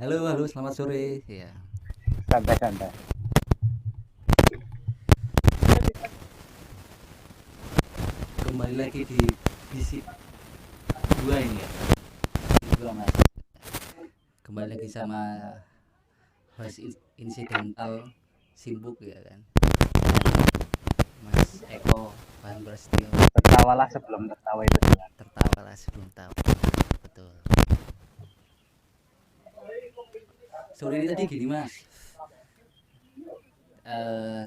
Halo, halo, selamat sore. Ya, Santai-santai. kembali lagi di bisik dua ini ya. Gua Mas. Kembali lagi sama host insidental Simbuk ya kan. Dan Mas Eko Bahan Prasetyo, Tertawalah sebelum tertawa itu juga. tertawalah sebelum tahu. Betul. Sore ini tadi gini Mas.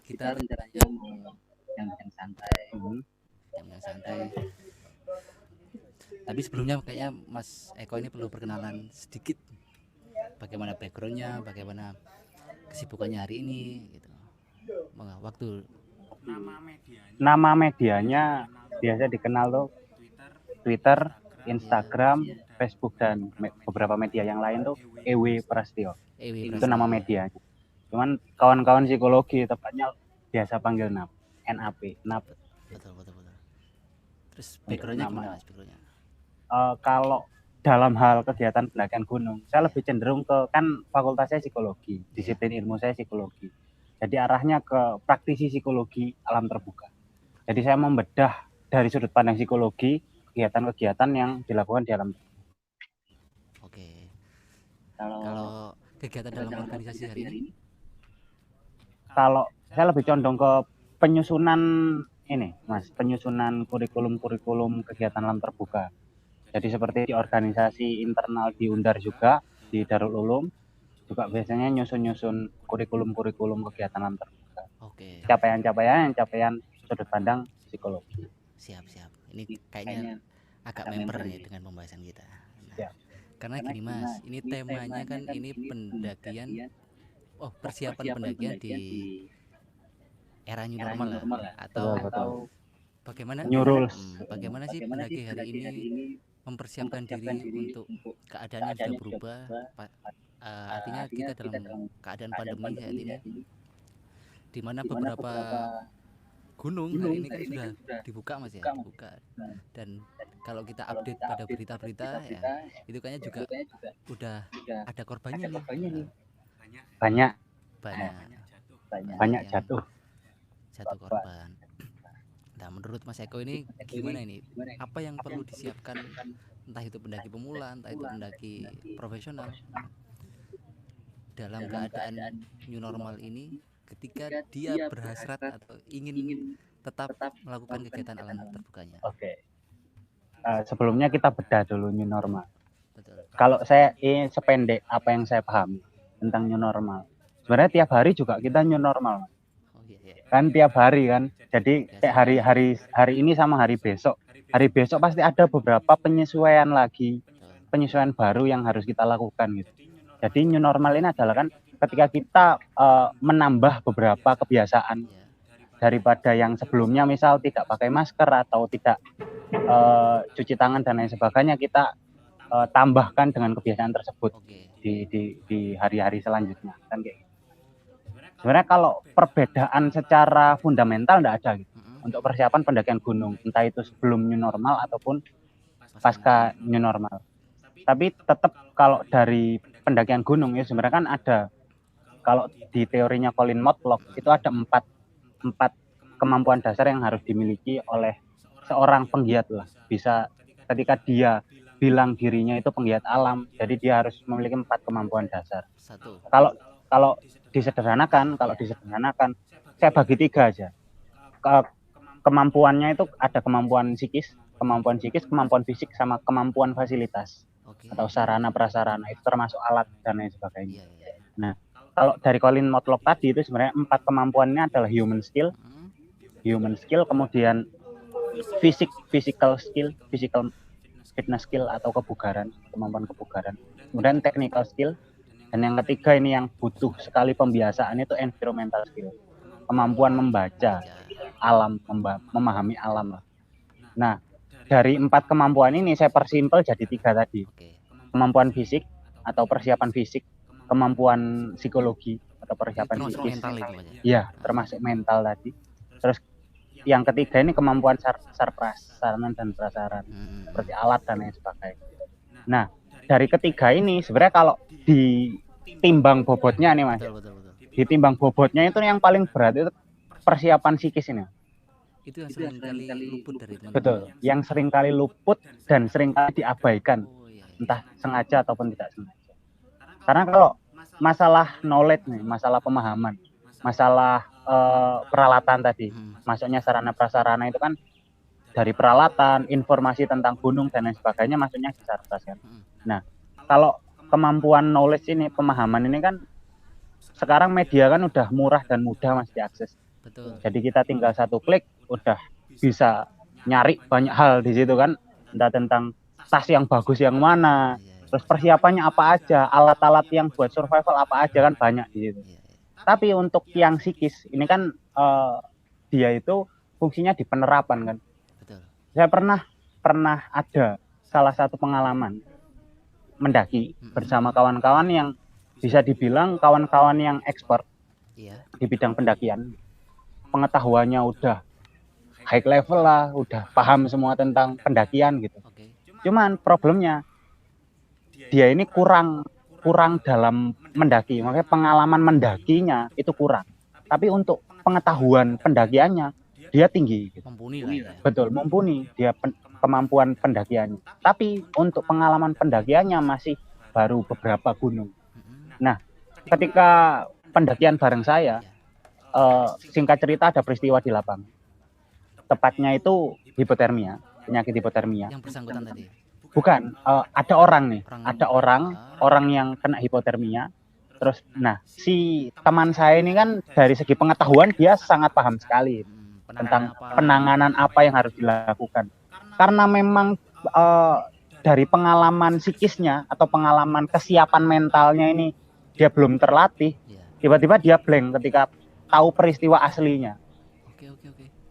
Kita rencananya mau yang santai, Mhm. yang santai. Tapi sebelumnya kayaknya Mas Eko ini perlu perkenalan sedikit. Bagaimana backgroundnya, bagaimana kesibukannya hari ini gitu. Waktu Nama medianya biasa dikenal tuh Twitter, ya, Instagram, Facebook dan beberapa media yang lain tuh EW Prastio. Ewi Itu nama Prasetyo ya. medianya. Cuman kawan-kawan psikologi tepatnya biasa panggil NAP, NAP Betul, betul, betul. Terus untuk backgroundnya gimana nama. Mas backgroundnya? Kalau dalam hal kegiatan pendakian gunung, saya Ya. lebih cenderung ke, kan fakultasnya psikologi, Ya. disiplin ilmu saya psikologi. Jadi arahnya ke praktisi psikologi alam terbuka. Jadi saya membedah dari sudut pandang psikologi kegiatan-kegiatan yang dilakukan di alam terbuka. Oke. Kalau Kalau kegiatan dalam organisasi hari ini? kalau saya lebih condong ke penyusunan ini, Mas, penyusunan kurikulum-kurikulum kegiatan alam terbuka. Jadi seperti di organisasi internal di Undar juga, di Darul Ulum, juga biasanya nyusun-nyusun kurikulum-kurikulum kegiatan alam terbuka. Oke. Capaian sudut pandang psikologi. Siap, siap. Ini kayaknya agak member nih dengan pembahasan kita. Nah, Ya. karena gini Mas, ini temanya kan ini pendakian, persiapan pendakian di era new normal lah. Betul, Atau betul. bagaimana? New rules. Bagaimana sih pendaki hari ini mempersiapkan diri untuk keadaan yang sudah berubah? Artinya kita dalam keadaan pandemi saat ini, di mana beberapa gunung hari ini kan sudah dibuka Mas ya, dibuka. Dan kalau kita update pada berita-berita ya, itu kayaknya juga udah ada korbannya nih. Banyak Banyak banyak banyak yang jatuh. jatuh korban. Nah, menurut Mas Eko ini gimana ini? Apa yang perlu disiapkan, entah itu pendaki pemula, entah itu pendaki profesional, dalam keadaan new normal ini, ketika dia berhasrat atau ingin tetap melakukan kegiatan alam terbukanya? Oke. Sebelumnya kita bedah dulu new normal. Betul. Kalau saya ini sependek apa yang saya pahami tentang new normal. Sebenarnya tiap hari juga kita new normal. Oh iya, iya. Kan tiap hari kan. Jadi kayak Biasa. hari ini sama hari besok. Hari besok pasti ada beberapa penyesuaian lagi, Betul. penyesuaian baru yang harus kita lakukan gitu. Jadi new normal ini adalah kan ketika kita menambah beberapa kebiasaan Ya. daripada yang sebelumnya, misal tidak pakai masker atau tidak cuci tangan dan lain sebagainya, kita tambahkan dengan kebiasaan tersebut Oke. di hari-hari selanjutnya kan kayak gitu. Sebenarnya kalau perbedaan secara fundamental tidak ada gitu untuk persiapan pendakian gunung, entah itu sebelum new normal ataupun pasca new normal. Tapi tetap kalau dari pendakian gunung ya sebenarnya kan ada, kalau di teorinya Colin Matlock itu ada empat kemampuan dasar yang harus dimiliki oleh seorang penggiat lah. Bisa ketika dia bilang dirinya itu penggiat alam, jadi dia harus memiliki 4 kemampuan dasar. Satu. Kalau kalau disederhanakan, saya bagi 3 aja. Kemampuannya itu ada kemampuan psikis, kemampuan fisik, sama kemampuan fasilitas Oke. atau sarana prasarana, itu termasuk alat dan lain sebagainya. Iya, iya. Nah, kalau dari Colin Matlock tadi itu sebenarnya 4 kemampuannya adalah human skill, kemudian physical skill, physical fitness skill atau kebugaran, kemampuan kebugaran, kemudian technical skill, dan yang ketiga ini yang butuh sekali pembiasaan itu environmental skill, kemampuan membaca alam, memahami alam lah. Nah, dari 4 kemampuan ini saya persimpel jadi 3 tadi. Kemampuan fisik atau persiapan fisik, kemampuan psikologi atau persiapan psikis. Iya, termasuk mental tadi. Terus yang ketiga ini kemampuan sarana dan prasarana, seperti alat dan lain sebagainya. Nah, dari ketiga ini sebenarnya kalau timbang bobotnya nih Mas. Betul. Ditimbang bobotnya itu yang paling berat itu persiapan psikis ini. Itu yang sering kali luput dari teman-teman. Betul, yang sering kali luput dan sering kali diabaikan, Oh iya. entah sengaja ataupun tidak sengaja. Karena kalau masalah knowledge nih, masalah pemahaman, masalah peralatan tadi, masuknya sarana prasarana itu kan dari peralatan, informasi tentang gunung dan lain sebagainya masuknya di Sarpras kan. Nah, kalau kemampuan knowledge ini, pemahaman ini kan sekarang media kan udah murah dan mudah Mas diakses. Betul. Jadi kita tinggal satu klik udah bisa nyari banyak hal di situ kan, entah tentang tas yang bagus yang mana, terus persiapannya apa aja, alat-alat yang buat survival apa aja kan banyak di situ. Tapi untuk yang psikis ini kan dia itu fungsinya di penerapan kan. Betul. Saya pernah ada salah satu pengalaman mendaki bersama kawan-kawan yang bisa dibilang kawan-kawan yang expert di bidang pendakian. Pengetahuannya udah high level lah, udah paham semua tentang pendakian gitu. Cuman problemnya dia ini kurang dalam mendaki, makanya pengalaman mendakinya itu kurang. Tapi untuk pengetahuan pendakiannya dia tinggi. Gitu. Mumpuni lah ya. Betul, mumpuni dia kemampuan pendakiannya. Tapi untuk pengalaman pendakiannya masih baru beberapa gunung. Nah, ketika pendakian bareng saya, singkat cerita ada peristiwa di lapangan. Tepatnya itu hipotermia, penyakit hipotermia. Yang bersangkutan tadi? Bukan, ada orang nih, ada orang yang kena hipotermia. Terus, nah si teman saya ini kan dari segi pengetahuan dia sangat paham sekali tentang penanganan apa yang harus dilakukan. Karena memang dari pengalaman psikisnya atau pengalaman kesiapan mentalnya ini dia belum terlatih, tiba-tiba dia blank ketika tahu peristiwa aslinya.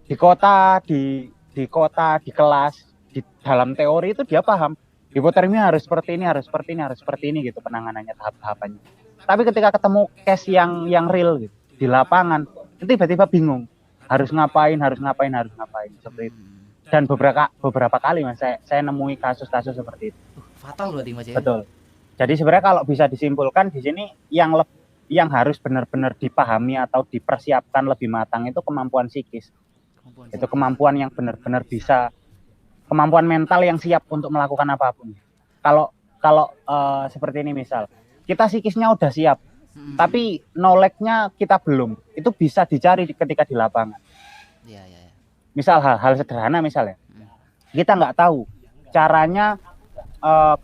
Di kota, di kelas, di dalam teori itu dia paham hipotermia harus seperti ini gitu penanganannya, tahap-tahapannya. Tapi ketika ketemu case yang real gitu, di lapangan, itu tiba-tiba bingung harus ngapain seperti itu. Dan beberapa kali Mas saya nemui kasus-kasus seperti itu. Fatal berarti Mas ya. Betul. Jadi sebenarnya kalau bisa disimpulkan di sini yang harus benar-benar dipahami atau dipersiapkan lebih matang itu kemampuan psikis. Itu kemampuan yang benar-benar bisa, kemampuan mental yang siap untuk melakukan apapun. Kalau seperti ini misal, kita psikisnya udah siap, tapi knowledge-nya kita belum. Itu bisa dicari ketika di lapangan. Misal hal sederhana misalnya, kita nggak tahu caranya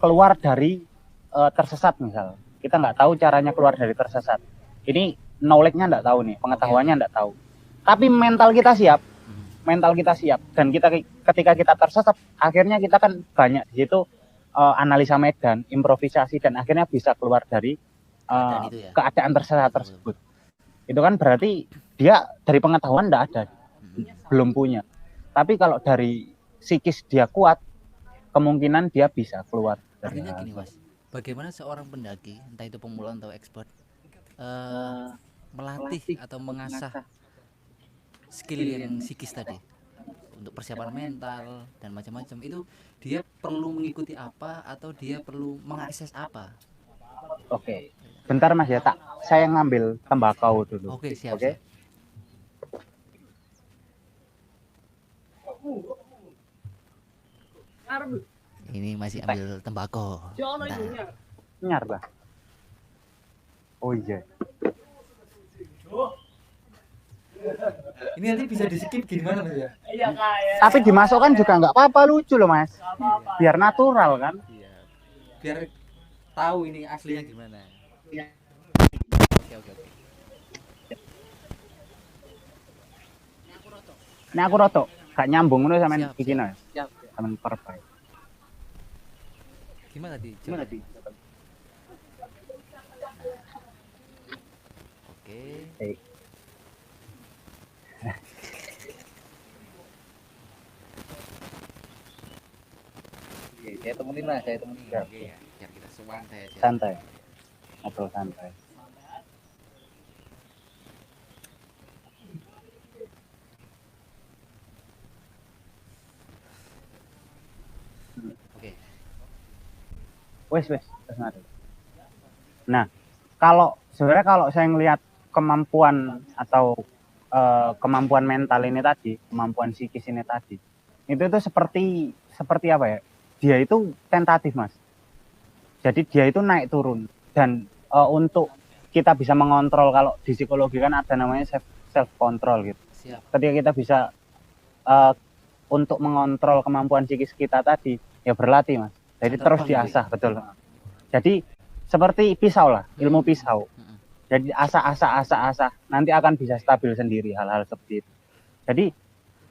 keluar dari tersesat misal. Kita nggak tahu caranya keluar dari tersesat. Ini knowledge-nya nggak tahu nih, pengetahuannya nggak tahu. Tapi mental kita siap. Dan ketika kita tersesat, akhirnya kita kan banyak di situ analisa medan, improvisasi, dan akhirnya bisa keluar dari keadaan tersesat tersebut. Itu kan berarti dia dari pengetahuan enggak ada, belum punya. Tapi kalau dari psikis dia kuat, kemungkinan dia bisa keluar. Artinya gini Mas, bagaimana seorang pendaki, entah itu pemula atau expert, melatih atau mengasah skill yang psikis tadi untuk persiapan mental dan macam-macam, itu dia perlu mengikuti apa atau dia perlu mengakses apa? Oke. Bentar Mas ya, saya ngambil tembakau dulu. Oke, siap. Ini masih ambil tembakau. Nyar Bang. Oh iya. Ini nanti bisa di skip gimana Mas ya? Tapi dimasukkan juga nggak apa-apa, lucu loh Mas. Biar natural kan? Iya. Biar tahu ini aslinya gimana. Oke. Ini aku rotok, gak nyambung ngono sampean iki no. Siap. Sampean perbaik. Gimana tadi? Oke. Saya temenin lah, biar kita santai. Ngobrol santai. Wes. Nah, Kalau sebenarnya kalau saya ngelihat kemampuan atau kemampuan mental ini tadi, kemampuan psikis ini tadi, itu tuh seperti apa ya? Dia itu tentatif, Mas. Jadi dia itu naik turun, dan untuk kita bisa mengontrol, kalau di psikologi kan ada namanya self control gitu. Siap. Ketika kita bisa untuk mengontrol kemampuan psikis kita tadi, ya berlatih, Mas. Jadi terus diasah, betul. Jadi seperti pisau lah, ilmu pisau. Jadi asah, nanti akan bisa stabil sendiri hal-hal seperti itu. Jadi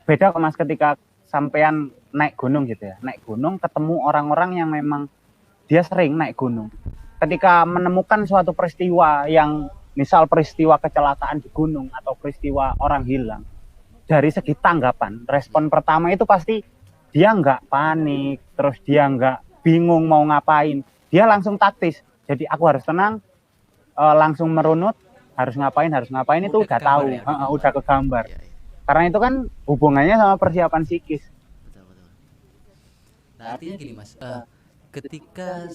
beda kok, Mas, ketika sampean naik gunung gitu ya. Naik gunung ketemu orang-orang yang memang dia sering naik gunung. Ketika menemukan suatu peristiwa yang misal peristiwa kecelakaan di gunung atau peristiwa orang hilang, dari segi tanggapan, respon pertama itu pasti dia nggak panik, terus dia nggak bingung mau ngapain. Dia langsung taktis. Jadi aku harus tenang, langsung merunut, harus ngapain itu udah tahu, ya? Udah kegambar. Ya. Karena itu kan hubungannya sama persiapan psikis. Betul. Nah, artinya gini, Mas, ketika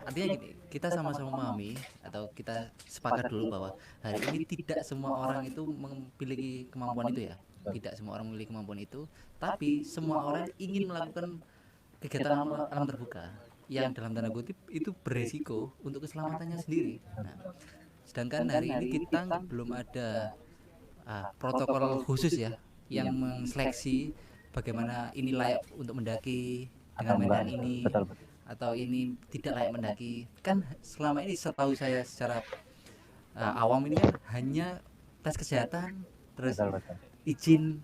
artinya gini, kita sama-sama memahami atau kita sepakat dulu bahwa hari ini tidak semua orang itu memiliki kemampuan itu ya. Tidak semua orang memiliki kemampuan itu, tapi semua orang ingin melakukan kegiatan alam terbuka yang dalam tanda kutip itu beresiko untuk keselamatannya sendiri. Nah, sedangkan hari ini kita belum ada protokol khusus ya yang menseleksi bagaimana ini layak untuk mendaki dengan medan ini, atau ini tidak layak mendaki. Kan selama ini setahu saya secara awam ini kan hanya tes kesehatan, terus izin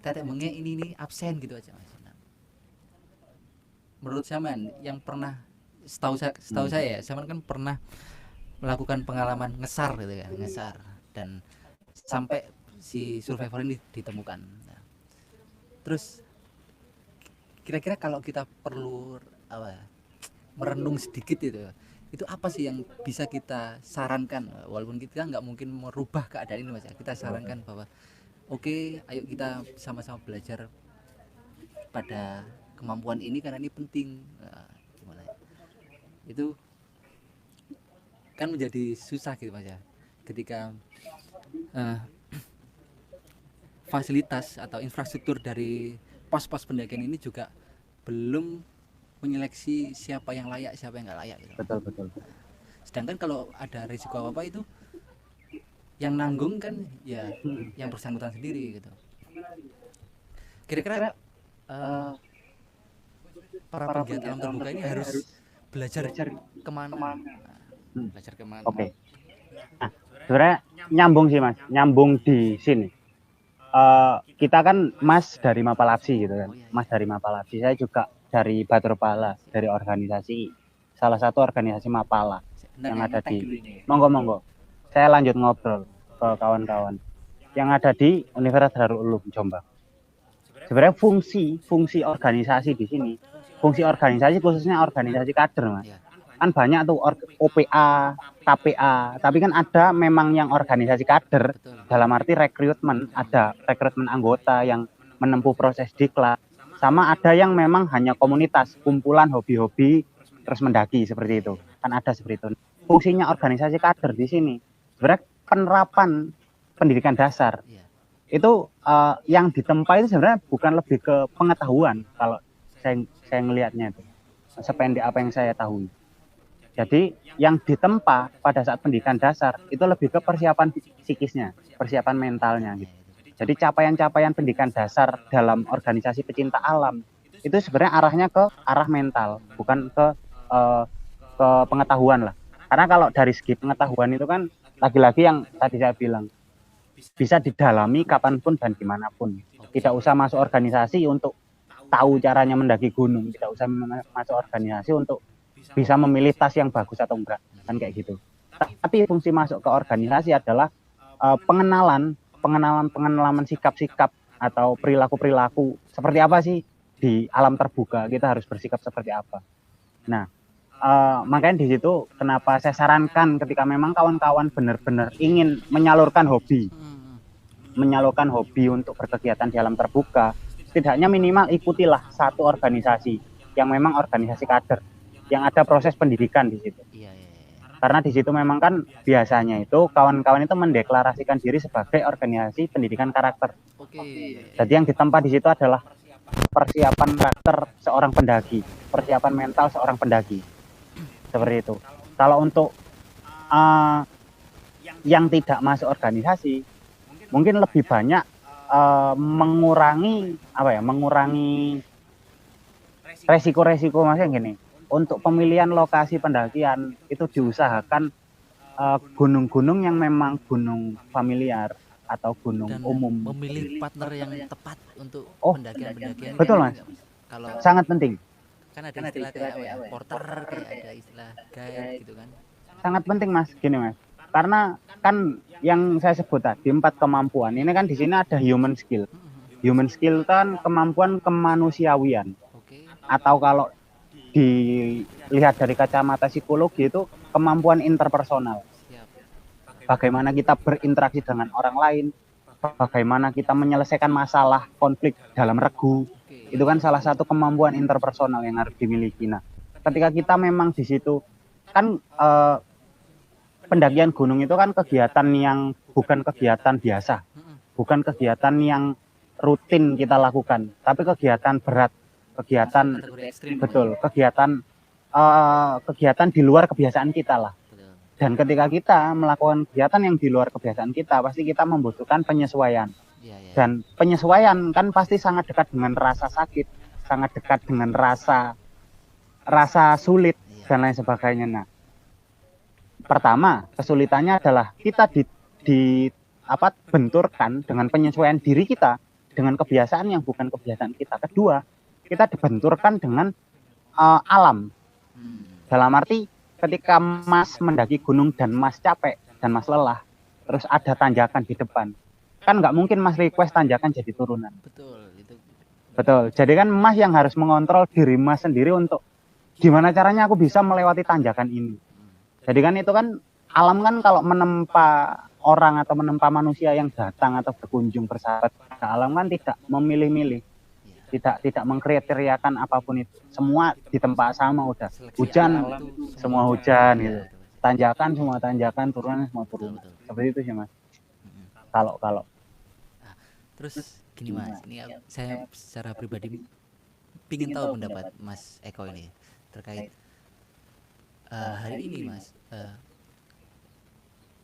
tetek menge ini absen gitu aja, Mas. Menurut Saman yang pernah setahu saya ya, Saman kan pernah melakukan pengalaman ngesar gitu kan, ngesar, dan sampai si survivor ini ditemukan. Nah, terus kira-kira kalau kita perlu merenung sedikit itu apa sih yang bisa kita sarankan, walaupun kita nggak mungkin merubah keadaan ini, Mas, ya. Kita sarankan bahwa oke, ayo kita sama-sama belajar pada kemampuan ini karena ini penting. Nah, gimana ya? Itu kan menjadi susah gitu, Mas, ya, ketika fasilitas atau infrastruktur dari pos-pos pendakian ini juga belum menyeleksi siapa yang layak, siapa yang nggak layak gitu. Betul. Sedangkan kalau ada risiko apa itu yang nanggung kan ya yang bersangkutan sendiri gitu. Kira-kira para pegiat alam terbuka ini harus belajar kemana? Belajar kemana? Oke. Nah, sebenarnya nyambung sih, Mas, nyambung di sini. Kita kan Mas dari Mapalapsi gitu kan, Mas dari Mapalapsi, saya juga dari Batur Pala, dari organisasi, salah satu organisasi Mapala yang ada di, monggo, saya lanjut ngobrol ke kawan-kawan yang ada di Universitas Darul Ulum Jombang. Sebenarnya fungsi organisasi di sini, fungsi organisasi khususnya organisasi kader, Mas, kan banyak tuh OPA, KPA, tapi kan ada memang yang organisasi kader. Dalam arti rekrutmen, ada rekrutmen anggota yang menempuh proses diklat, sama ada yang memang hanya komunitas, kumpulan hobi-hobi terus mendaki seperti itu. Kan ada seperti itu. Fungsinya organisasi kader di sini sebenarnya penerapan pendidikan dasar. Itu yang ditempa itu sebenarnya bukan lebih ke pengetahuan, kalau saya ngelihatnya itu. Sependek apa yang saya tahu. Jadi yang ditempa pada saat pendidikan dasar itu lebih ke persiapan psikisnya, persiapan mentalnya gitu. Jadi capaian-capaian pendidikan dasar dalam organisasi pecinta alam itu sebenarnya arahnya ke arah mental, bukan ke pengetahuan lah. Karena kalau dari segi pengetahuan itu kan lagi-lagi yang tadi saya bilang bisa didalami kapanpun dan dimanapun. Tidak usah masuk organisasi untuk tahu caranya mendaki gunung, tidak usah masuk organisasi untuk bisa memilih tas yang bagus atau enggak, kan kayak gitu. Tapi fungsi masuk ke organisasi adalah pengenalan sikap-sikap atau perilaku-perilaku seperti apa sih di alam terbuka, kita harus bersikap seperti apa. Nah, makanya di situ kenapa saya sarankan ketika memang kawan-kawan benar-benar ingin menyalurkan hobi untuk berkegiatan di alam terbuka, setidaknya minimal ikutilah satu organisasi yang memang organisasi kader, yang ada proses pendidikan di situ. Karena di situ memang kan biasanya itu kawan-kawan itu mendeklarasikan diri sebagai organisasi pendidikan karakter. Jadi yang ditempa di situ adalah persiapan karakter seorang pendaki, persiapan mental seorang pendaki. Seperti itu. Kalau untuk yang tidak masuk organisasi, mungkin lebih banyak mengurangi resiko-resiko, maksudnya gini. Untuk pemilihan lokasi pendakian itu diusahakan gunung-gunung yang memang gunung familiar atau gunung Dan umum. memilih partner yang tepat untuk pendakian-pendakian. Betul Mas. Kalau sangat penting. kan ada istilah kayak apa ya, porter, kayak ada istilah guide gitu kan. Sangat penting Mas, gini Mas. Karena kan yang saya sebut tadi 4 kemampuan ini kan di sini ada human skill. Human skill kan kemampuan kemanusiawian. Atau kalau dilihat dari kacamata psikologi itu kemampuan interpersonal. Bagaimana kita berinteraksi dengan orang lain, bagaimana kita menyelesaikan masalah konflik dalam regu, itu kan salah satu kemampuan interpersonal yang harus dimiliki. Nah, ketika kita memang di situ kan pendakian gunung itu kan kegiatan yang bukan kegiatan biasa, bukan kegiatan yang rutin kita lakukan, tapi kegiatan berat, kegiatan betul, kegiatan di luar kebiasaan kita lah. Dan ketika kita melakukan kegiatan yang di luar kebiasaan kita, pasti kita membutuhkan penyesuaian. Dan penyesuaian kan pasti sangat dekat dengan rasa sakit, sangat dekat dengan rasa sulit dan lain sebagainya. Nah, pertama kesulitannya adalah kita benturkan dengan penyesuaian diri kita dengan kebiasaan yang bukan kebiasaan kita. Kedua, kita dibenturkan dengan alam. Dalam arti ketika Mas mendaki gunung dan Mas capek dan Mas lelah, terus ada tanjakan di depan, kan nggak mungkin Mas request tanjakan jadi turunan. Betul. Jadi kan Mas yang harus mengontrol diri Mas sendiri untuk gimana caranya aku bisa melewati tanjakan ini. Jadi kan itu kan alam kan kalau menempa orang atau menempa manusia yang datang atau berkunjung bersahabat ke alam kan tidak memilih-milih, tidak mengkriteriakan apapun itu. Semua ditempa sama udah. Hujan semua hujan gitu. Tanjakan semua tanjakan, turunan semua turunan. Seperti itu sih Mas. Kalau terus gini Mas, ini saya secara pribadi ingin tahu pendapat Mas Eko ini terkait hari ini Mas,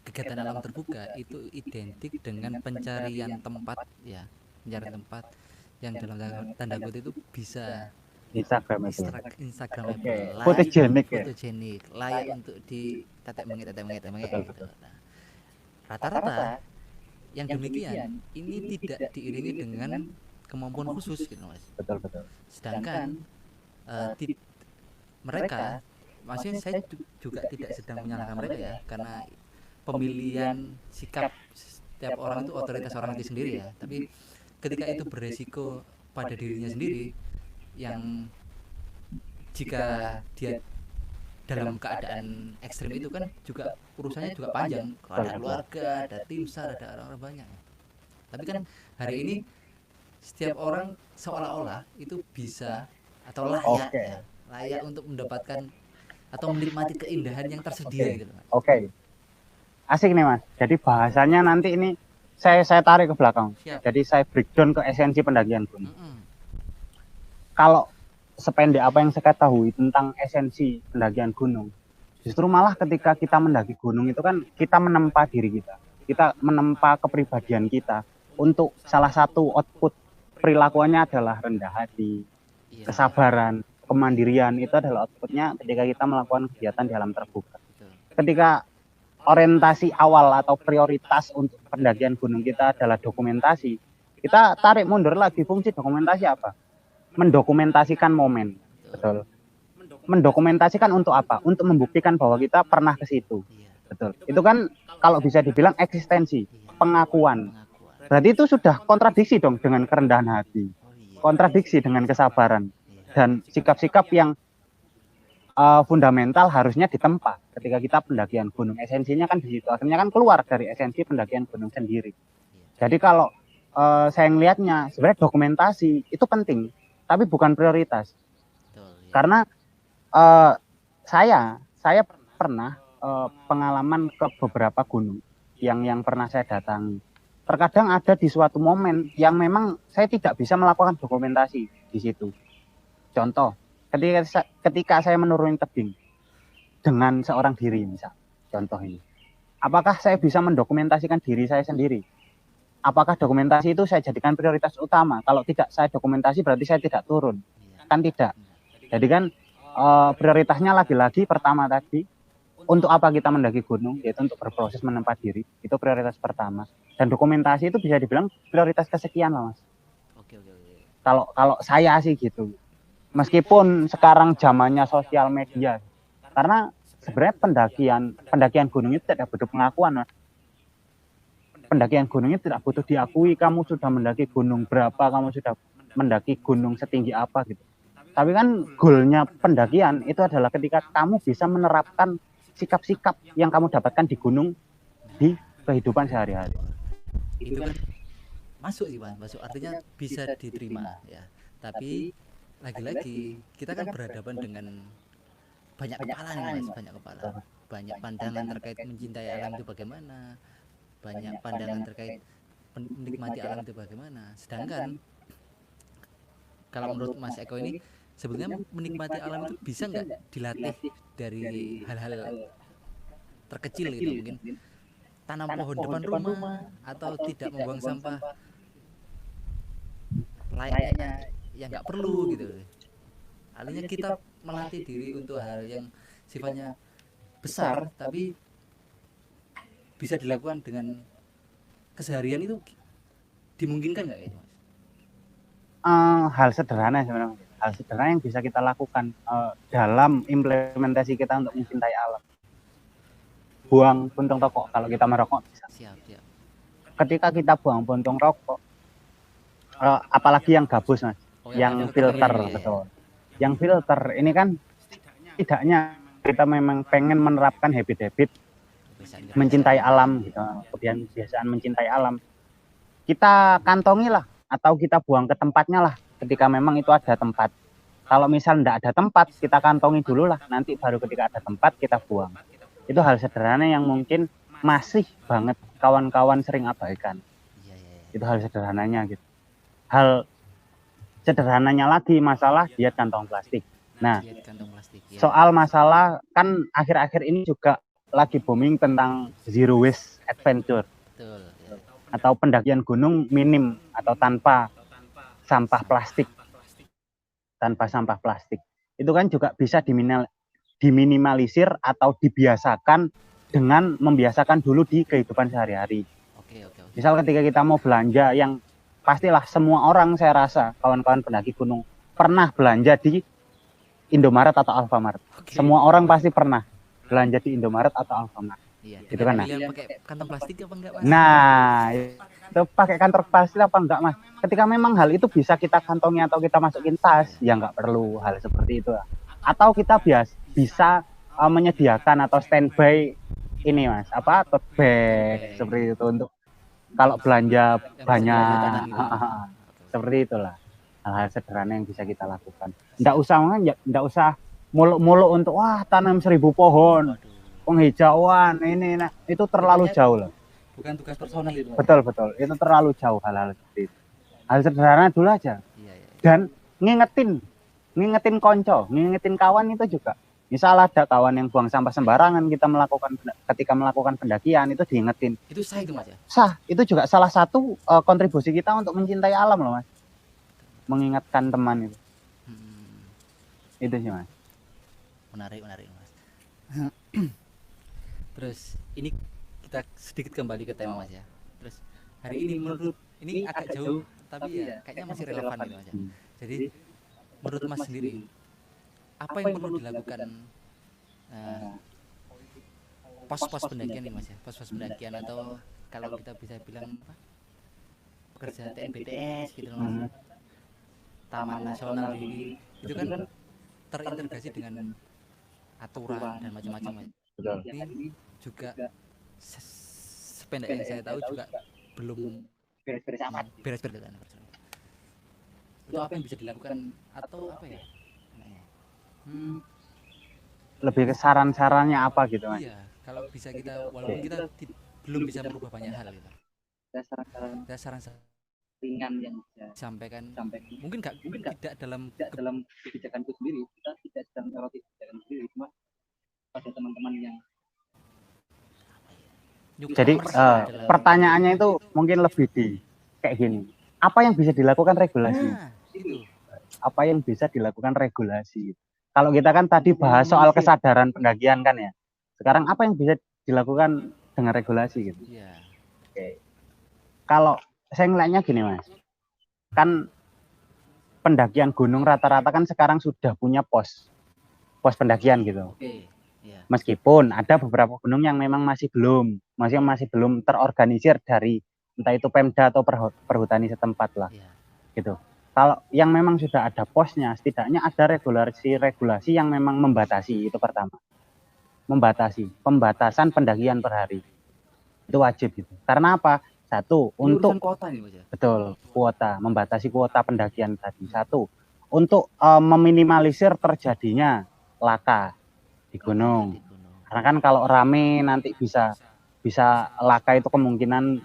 kegiatan alam terbuka itu identik dengan pencarian tempat ya, pencarian tempat yang dalam tanda kutip itu bisa Instagramable, fotogenik, layak untuk di tetek-mengit gitu. Nah, rata-rata yang demikian ini tidak diiringi dengan kemampuan khusus gitu Mas. Betul. Sedangkan mereka, maksudnya saya juga tidak sedang menyalahkan mereka ya, karena pemilihan sikap setiap orang itu otoritas orang itu sendiri ya. Tapi ketika itu beresiko pada dirinya sendiri, yang jika dia dalam keadaan ekstrim itu kan juga urusannya juga panjang, ada keluarga, ada tim SAR, ada orang-orang banyak. Tapi kan hari ini setiap orang seolah-olah itu bisa atau layak untuk mendapatkan atau menikmati keindahan yang tersedia gitu. Oke. Asik nih Mas. Jadi bahasanya nanti ini saya tarik ke belakang. Jadi saya breakdown ke esensi pendakian gunung. Kalau sependek apa yang saya ketahui tentang esensi pendakian gunung, justru malah ketika kita mendaki gunung itu kan kita menempa diri kita menempa kepribadian kita untuk salah satu output perilakuannya adalah rendah hati, kesabaran, kemandirian. Itu adalah outputnya ketika kita melakukan kegiatan di alam terbuka. Ketika orientasi awal atau prioritas untuk pendakian gunung kita adalah dokumentasi, kita tarik mundur lagi, fungsi dokumentasi apa? Mendokumentasikan momen. Betul. Mendokumentasikan untuk apa? Untuk membuktikan bahwa kita pernah ke situ. Betul. Itu kan kalau bisa dibilang eksistensi, pengakuan. Berarti itu sudah kontradiksi dong dengan kerendahan hati. Kontradiksi dengan kesabaran dan sikap-sikap yang fundamental harusnya ditempa ketika kita pendakian gunung. Esensinya kan di situ. Akhirnya kan keluar dari esensi pendakian gunung sendiri. Jadi kalau saya ngelihatnya sebenarnya dokumentasi itu penting, tapi bukan prioritas. Karena saya pernah pengalaman ke beberapa gunung yang pernah saya datangi. Terkadang ada di suatu momen yang memang saya tidak bisa melakukan dokumentasi di situ. Contoh, ketika saya menuruni tebing dengan seorang diri misal, contoh ini. Apakah saya bisa mendokumentasikan diri saya sendiri? Apakah dokumentasi itu saya jadikan prioritas utama? Kalau tidak saya dokumentasi berarti saya tidak turun. Kan tidak. Jadi kan prioritasnya lagi-lagi pertama tadi, untuk apa kita mendaki gunung, yaitu untuk berproses menempa diri. Itu prioritas pertama. Dan dokumentasi itu bisa dibilang prioritas kesekian lah, Mas. Oke. Kalau saya sih gitu. Meskipun sekarang zamannya sosial media, karena sebenarnya pendakian gunung itu tidak butuh pengakuan, Mas. Pendakian gunung itu tidak butuh diakui kamu sudah mendaki gunung berapa, kamu sudah mendaki gunung setinggi apa gitu. Tapi kan goalnya pendakian itu adalah ketika kamu bisa menerapkan sikap-sikap yang kamu dapatkan di gunung di kehidupan sehari-hari. Itu kan masuk sih, Mas. Masuk artinya bisa diterima ya. Tapi lagi-lagi kita kan berhadapan dengan banyak kepala nih, Mas, banyak kepala. Banyak pandangan terkait mencintai alam itu bagaimana, banyak pandangan terkait menikmati alam itu bagaimana. Sedangkan kalau menurut Mas Eko ini sebenarnya menikmati alam itu bisa nggak dilatih dari hal-hal terkecil gitu, mungkin tanam pohon depan rumah atau tidak membuang sampah layaknya yang nggak perlu gitu. Artinya kita melatih diri untuk hal yang sifatnya besar tapi bisa dilakukan dengan keseharian itu dimungkinkan nggak ya, Mas? Hal sederhana sebenarnya, hal sederhana yang bisa kita lakukan dalam implementasi kita untuk mencintai alam. Buang puntung rokok kalau kita merokok bisa. Siap. Ketika kita buang puntung rokok, apalagi yang gabus, Mas, yang filter, betul. Yang filter ini kan setidaknya kita memang pengen menerapkan habit-habit mencintai alam gitu, kebiasaan mencintai alam. Kita kantongi lah atau kita buang ke tempatnya lah ketika memang itu ada tempat. Kalau misal tidak ada tempat, kita kantongi dulu lah, nanti baru ketika ada tempat kita buang. Itu hal sederhana yang mungkin masih banget kawan-kawan sering abaikan. Itu hal sederhananya gitu. Hal sederhananya lagi masalah diet kantong plastik. Nah, soal masalah kan akhir-akhir ini juga lagi booming tentang zero waste adventure. Betul, ya. Atau pendakian gunung minim atau tanpa sampah plastik. Tanpa sampah plastik. Itu kan juga bisa diminimalisir atau dibiasakan dengan membiasakan dulu di kehidupan sehari-hari. Oke. Misal ketika kita mau belanja, yang pastilah semua orang saya rasa kawan-kawan pendaki gunung pernah belanja di Indomaret atau Alfamart. Oke. Semua orang pasti pernah belanja di Indomaret atau Alfamart. Iya. Itu kan, nah. Yang pakai kantong plastik apa enggak, Mas? Nah, itu pakai kantong plastik apa enggak, Mas? Ketika memang hal itu bisa kita kantongi atau kita masukin tas, ya enggak perlu hal seperti itu. Atau kita bisa menyediakan atau standby ini, Mas, tote bag seperti itu untuk kalau belanja banyak. Seperti itulah hal-hal sederhana yang bisa kita lakukan. Enggak usah muluk-muluk untuk tanam 1000 pohon. Penghijauan ini itu terlalu jauh lah. Bukan tugas personal itu. Betul, itu terlalu jauh hal-hal seperti itu. Hal sederhana dulu aja. Iya. Dan ngingetin konco, ngingetin kawan itu juga. Misal ada kawan yang buang sampah sembarangan, ketika melakukan pendakian itu diingetin. Itu sah itu, Mas ya? Sah, itu juga salah satu kontribusi kita untuk mencintai alam loh, Mas. Mengingatkan teman itu. Itu sih, Mas. Menarik, Mas. Terus ini kita sedikit kembali ke tema, Mas ya. Terus hari ini menurut ini agak jauh tapi ya kayaknya masih relevan gitu, Mas ya. Jadi menurut Mas sendiri apa yang perlu dilakukan pos-pos pendakian nih, Mas ya? Pos-pos pendakian atau kalau kita bisa bilang pekerja TNBTS gitu loh, Mas. Taman Nasional ini itu kan terintegrasi dengan aturan dan macam-macam, Mas. Ini juga sependek yang saya tahu juga belum beres-beres amat. Itu apa yang bisa dilakukan atau apa ya? lebih ke saran-sarannya apa gitu Mas. Iya, kalau bisa kita walaupun kita belum bisa merubah banyak hal gitu. Saya saran ringan yang bisa sampaikan sampaikan mungkin tidak dalam dalam kebijakanku sendiri, kita tidak sedang melewati kebijakan sendiri, cuma pada teman-teman yang jadi pertanyaannya itu mungkin lebih di kayak gini, apa yang bisa dilakukan regulasi? itu. Apa yang bisa dilakukan regulasi? Kalau kita kan tadi bahas soal kesadaran pendakian kan ya, sekarang apa yang bisa dilakukan dengan regulasi gitu? Iya. Oke. Kalau saya ngeliatnya gini Mas, kan pendakian gunung rata-rata kan sekarang sudah punya pos pendakian gitu. Oke. Iya. Meskipun ada beberapa gunung yang memang masih belum terorganisir dari entah itu Pemda atau perhutani setempat lah, Iya. gitu. Kalau yang memang sudah ada posnya, setidaknya ada regulasi yang memang membatasi, itu pertama. Pembatasan pendakian per hari. Itu wajib gitu. Karena apa? Satu, untuk kuota nih Mas ya. Betul, kuota, membatasi kuota pendakian tadi. Satu, untuk meminimalisir terjadinya laka di gunung. Karena kan kalau rame nanti bisa laka itu kemungkinan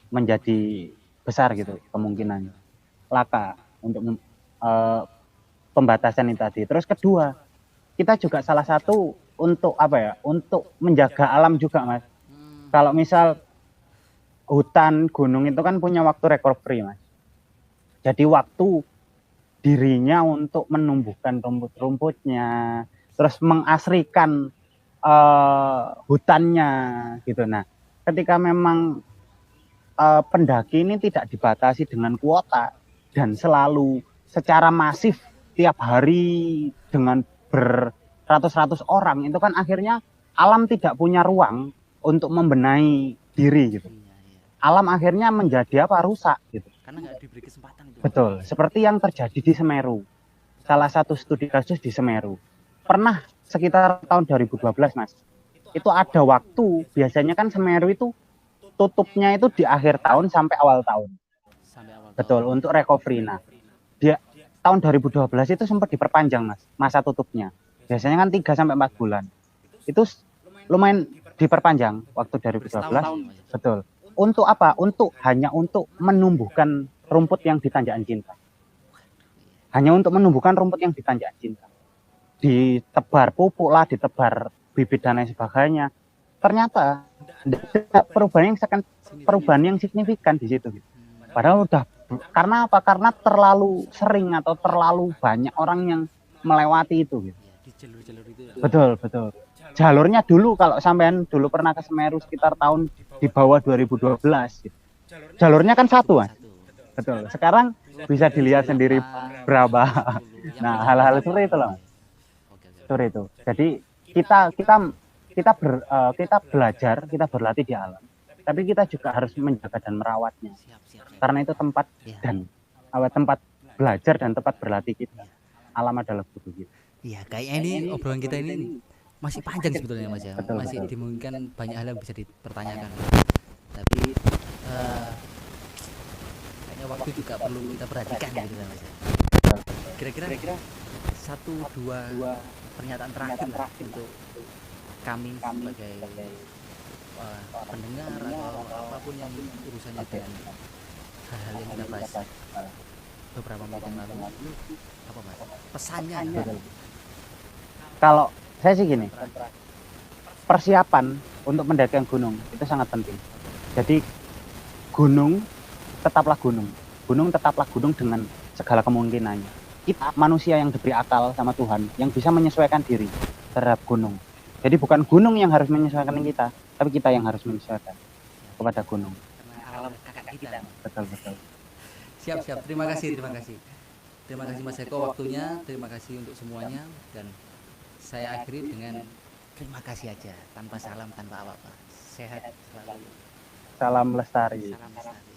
menjadi besar gitu kemungkinannya. Laka untuk pembatasan ini tadi. Terus kedua, kita juga salah satu untuk apa ya? Untuk menjaga alam juga, Mas. Kalau misal hutan gunung itu kan punya waktu recovery, Mas. Jadi waktu dirinya untuk menumbuhkan rumput-rumputnya, terus mengasrikan hutannya gitu. Nah, ketika memang pendaki ini tidak dibatasi dengan kuota dan selalu secara masif tiap hari dengan beratus-ratus orang, itu kan akhirnya alam tidak punya ruang untuk membenahi diri gitu. Alam akhirnya menjadi apa? Rusak gitu. Karena nggak diberi kesempatan itu. Betul, seperti yang terjadi di Semeru. Salah satu studi kasus di Semeru. Pernah sekitar tahun 2012, Mas. Itu ada waktu, biasanya kan Semeru itu tutupnya itu di akhir tahun sampai awal tahun. Betul, untuk recovery. Nah, dia tahun 2012 itu sempat diperpanjang, Mas, masa tutupnya. Biasanya kan 3 sampai 4 bulan. Itu lumayan diperpanjang waktu 2012. Betul. Untuk apa? Hanya untuk menumbuhkan rumput yang di Tanjakan Cinta. Hanya untuk menumbuhkan rumput yang di Tanjakan Cinta. Ditebar pupuk lah, ditebar bibit dan lain sebagainya. Ternyata ada perubahan yang signifikan di situ. Padahal udah, karena apa? Karena terlalu sering atau terlalu banyak orang yang melewati itu. Gitu. Di jalur-jalur itu. Betul. Jalurnya dulu, kalau sampean dulu pernah ke Semeru sekitar tahun di bawah 2012 gitu. Jalurnya kan satu, Mas. Betul. Sekarang bisa dilihat sendiri berapa. Nah, hal-hal seperti itu loh. Seperti itu. Jadi kita belajar, kita berlatih di alam. Tapi kita juga harus menjaga dan merawatnya. Karena itu tempat tempat belajar dan tempat berlatih kita. Alam adalah guru kita. Iya, kayaknya ini obrolan kita ini masih panjang sebetulnya Mas ya. Betul, masih dimungkinkan banyak hal yang bisa dipertanyakan. Tapi kayaknya waktu juga perlu kita perhatikan gitu kan Mas ya. Kira-kira 1-2 pernyataan terakhir lah untuk kami sebagai pendengar atau apapun yang urusannya dengan hal-hal yang kita bahas beberapa menit yang lalu. Apa Mas? Pesannya ya. Kalau saya sih gini, persiapan untuk pendakian gunung itu sangat penting. Jadi gunung tetaplah gunung dengan segala kemungkinannya. Kita manusia yang diberi akal sama Tuhan, yang bisa menyesuaikan diri terhadap gunung. Jadi bukan gunung yang harus menyesuaikan kita, tapi kita yang harus menyesuaikan kepada gunung. Alam kakak kita. Betul. Siap. Terima kasih Mas Eko waktunya. Terima kasih untuk semuanya, dan saya akhiri dengan terima kasih aja, tanpa salam, tanpa apa-apa. Sehat selalu. Salam lestari. Salam lestari.